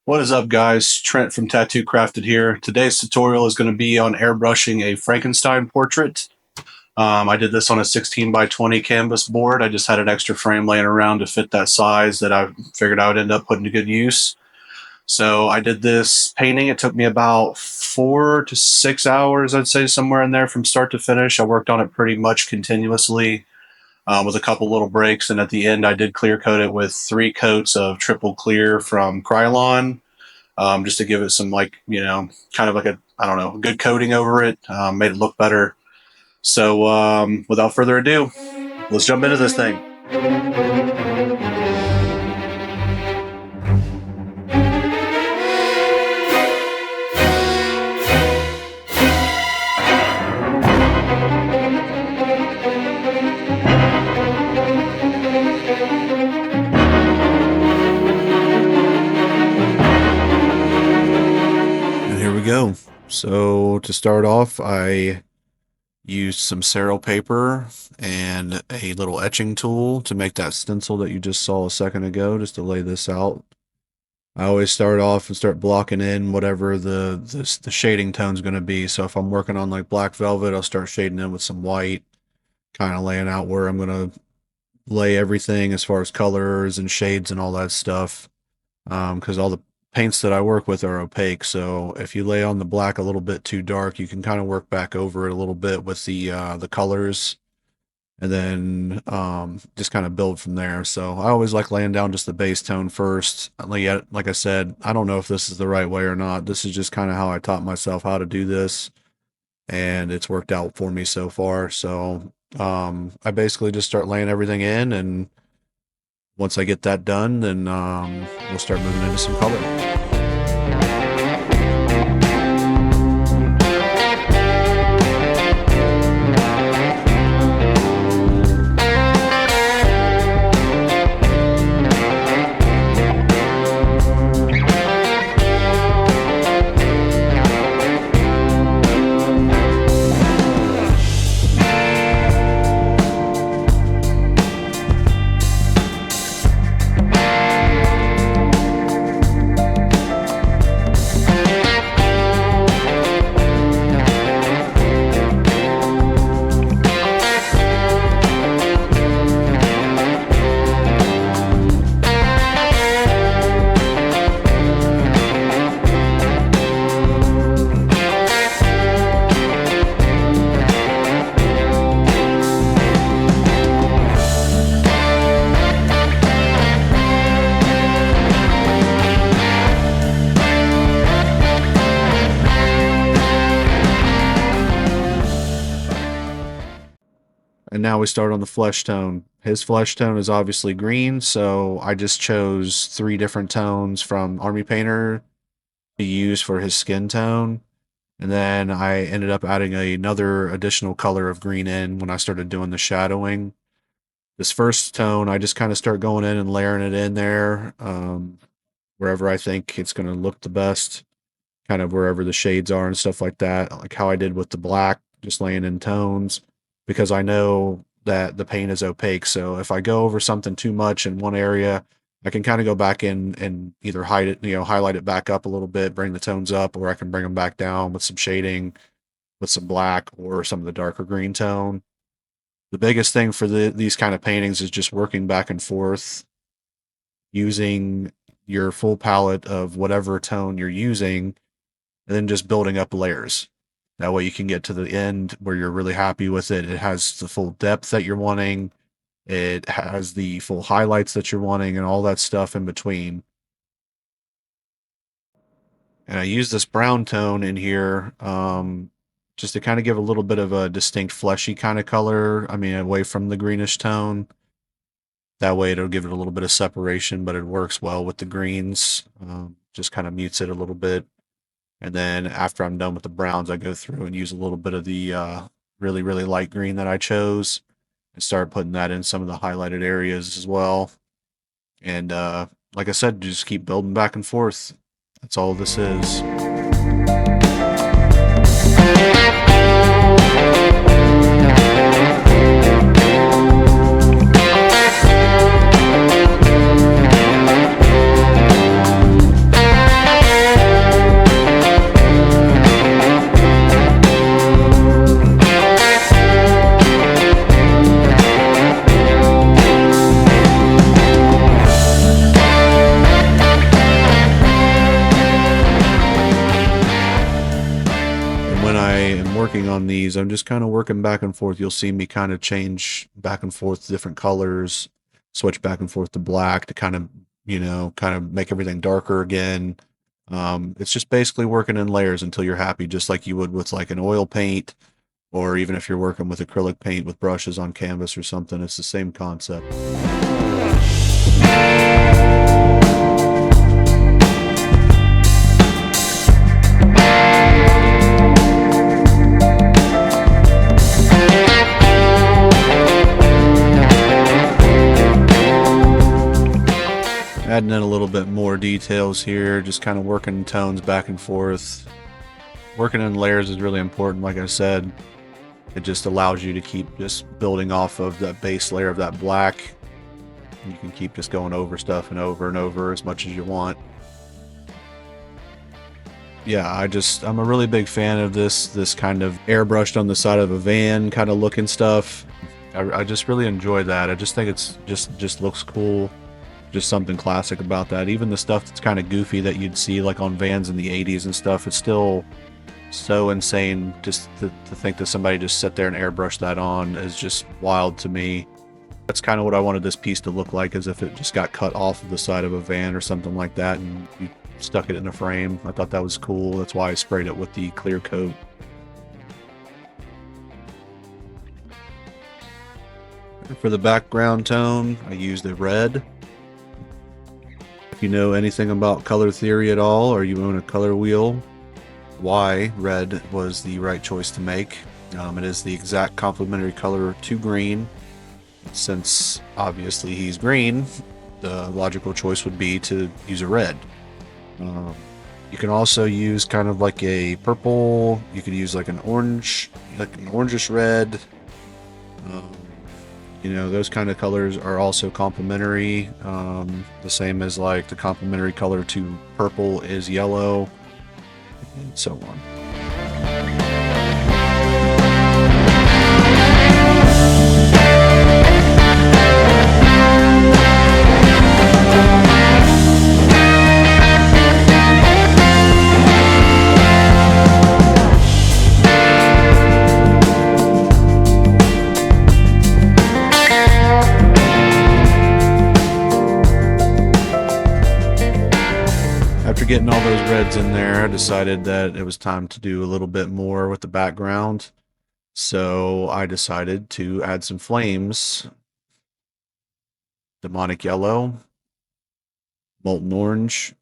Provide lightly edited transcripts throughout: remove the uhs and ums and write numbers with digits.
What is up, guys? Trent from Tattoo Crafted here. Today's tutorial is going to be on airbrushing a Frankenstein portrait. I did this on a 16 by 20 canvas board. I just had an extra frame laying around to fit that size that I figured I would end up putting to good use. So I did this painting. It took me about 4 to 6 hours, I'd say, somewhere in there from start to finish. I worked on it pretty much continuously with a couple little breaks. And at the end, I did clear coat it with 3 coats of triple clear from Krylon. Just to give it some, kind of like I don't know, good coating over it, made it look better. So without further ado, let's jump into this thing. Go. So to start off, I used some Cero paper and a little etching tool to make that stencil that you just saw a second ago, just to lay this out. I always start off and start blocking in whatever the shading tone is going to be. So if I'm working on like black velvet, I'll start shading in with some white, kind of laying out where I'm going to lay everything as far as colors and shades and all that stuff. Because all the paints that I work with are opaque, so if you lay on the black a little bit too dark, you can kind of work back over it a little bit with the colors, and then just kind of build from there. So I always like laying down just the base tone first. Like I said, I don't know if this is the right way or not. This is just kind of how I taught myself how to do this, and it's worked out for me so far. So I basically just start laying everything in, and once I get that done, then we'll start moving into some color. And now we start on the flesh tone. His flesh tone is obviously green, so I just chose 3 different tones from Army Painter to use for his skin tone. And then I ended up adding another additional color of green in when I started doing the shadowing. This first tone, I just kind of start going in and layering it in there, wherever I think it's going to look the best, kind of wherever the shades are and stuff like that, like how I did with the black, just laying in tones, because I know that the paint is opaque. So if I go over something too much in one area, I can kind of go back in and either hide it, highlight it back up a little bit, bring the tones up, or I can bring them back down with some shading, with some black or some of the darker green tone. The biggest thing for these kind of paintings is just working back and forth, using your full palette of whatever tone you're using, and then just building up layers. That way you can get to the end where you're really happy with it. It has the full depth that you're wanting. It has the full highlights that you're wanting and all that stuff in between. And I use this brown tone in here just to kind of give a little bit of a distinct fleshy kind of color. I mean, away from the greenish tone. That way it'll give it a little bit of separation, but it works well with the greens. Just kind of mutes it a little bit. And then after I'm done with the browns, I go through and use a little bit of the really, really light green that I chose and start putting that in some of the highlighted areas as well. And like I said, just keep building back and forth. That's all this is. working on these, I'm just kind of working back and forth. You'll see me kind of change back and forth to different colors, switch back and forth to black to kind of, kind of make everything darker again. It's just basically working in layers until you're happy, just like you would with like an oil paint, or even if you're working with acrylic paint with brushes on canvas or something, it's the same concept. Adding in a little bit more details here, just kind of working tones back and forth. Working in layers is really important, like I said. It just allows you to keep just building off of that base layer of that black. You can keep just going over stuff and over as much as you want. Yeah, I'm a really big fan of this kind of airbrushed on the side of a van kind of looking stuff. I just really enjoy that. I just think it's just looks cool. Just something classic about that. Even the stuff that's kind of goofy that you'd see like on vans in the 80s and stuff, it's still so insane just to think that somebody just sit there and airbrush that on is just wild to me. That's kind of what I wanted this piece to look like, as if it just got cut off of the side of a van or something like that and you stuck it in a frame. I thought that was cool. That's why I sprayed it with the clear coat. And for the background tone, I used a red. If you know anything about color theory at all, or you own a color wheel, why red was the right choice to make. It is the exact complementary color to green. Since obviously he's green, the logical choice would be to use a red. You can also use kind of like a purple. You could use like an orange, like an orangish red. Those kind of colors are also complementary. The same as like the complementary color to purple is yellow, and so on. After getting all those reds in there, I decided that it was time to do a little bit more with the background. So I decided to add some flames. Demonic Yellow, Molten Orange,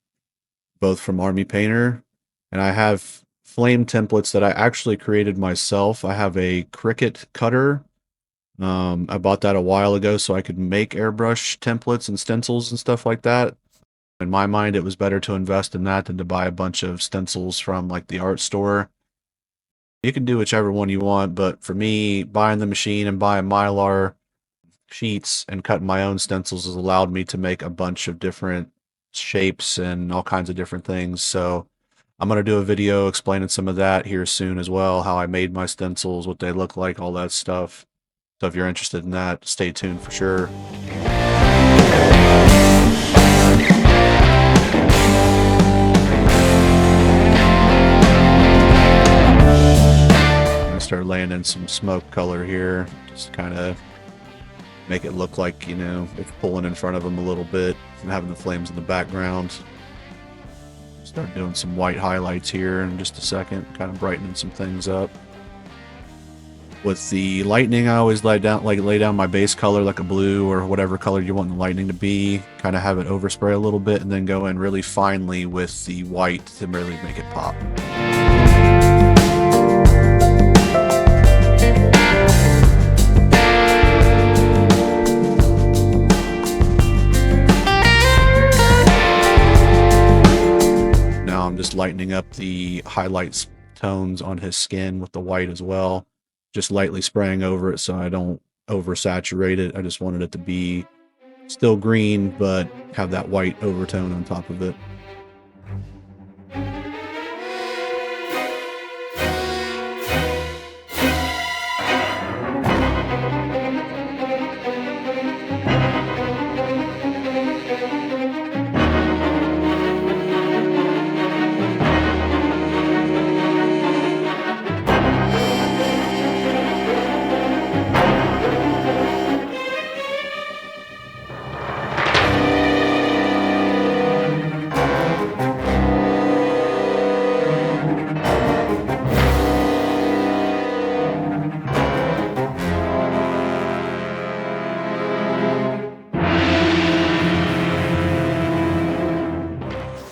both from Army Painter. And I have flame templates that I actually created myself. I have a Cricut cutter. I bought that a while ago so I could make airbrush templates and stencils and stuff like that. In my mind, it was better to invest in that than to buy a bunch of stencils from like the art store. You can do whichever one you want, but for me, buying the machine and buying Mylar sheets and cutting my own stencils has allowed me to make a bunch of different shapes and all kinds of different things. So I'm going to do a video explaining some of that here soon as well, how I made my stencils, what they look like, all that stuff. So if you're interested in that, stay tuned for sure. Start laying in some smoke color here, just kind of make it look like, it's pulling in front of them a little bit and having the flames in the background. Start doing some white highlights here in just a second, kind of brightening some things up. With the lightning, I always lay down my base color like a blue or whatever color you want the lightning to be, kind of have it overspray a little bit and then go in really finely with the white to really make it pop. Just lightening up the highlights tones on his skin with the white as well, just lightly spraying over it so I don't oversaturate it. I just wanted it to be still green but have that white overtone on top of it.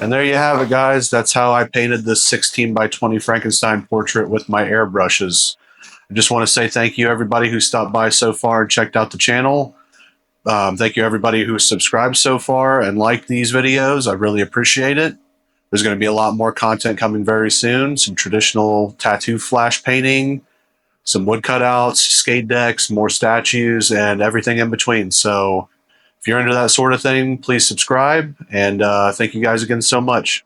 And there you have it, guys. That's how I painted this 16 by 20 Frankenstein portrait with my airbrushes. I just want to say thank you, everybody who stopped by so far and checked out the channel. Thank you, everybody who subscribed so far and liked these videos. I really appreciate it. There's going to be a lot more content coming very soon. Some traditional tattoo flash painting, some wood cutouts, skate decks, more statues, and everything in between. So if you're into that sort of thing, please subscribe. And thank you guys again so much.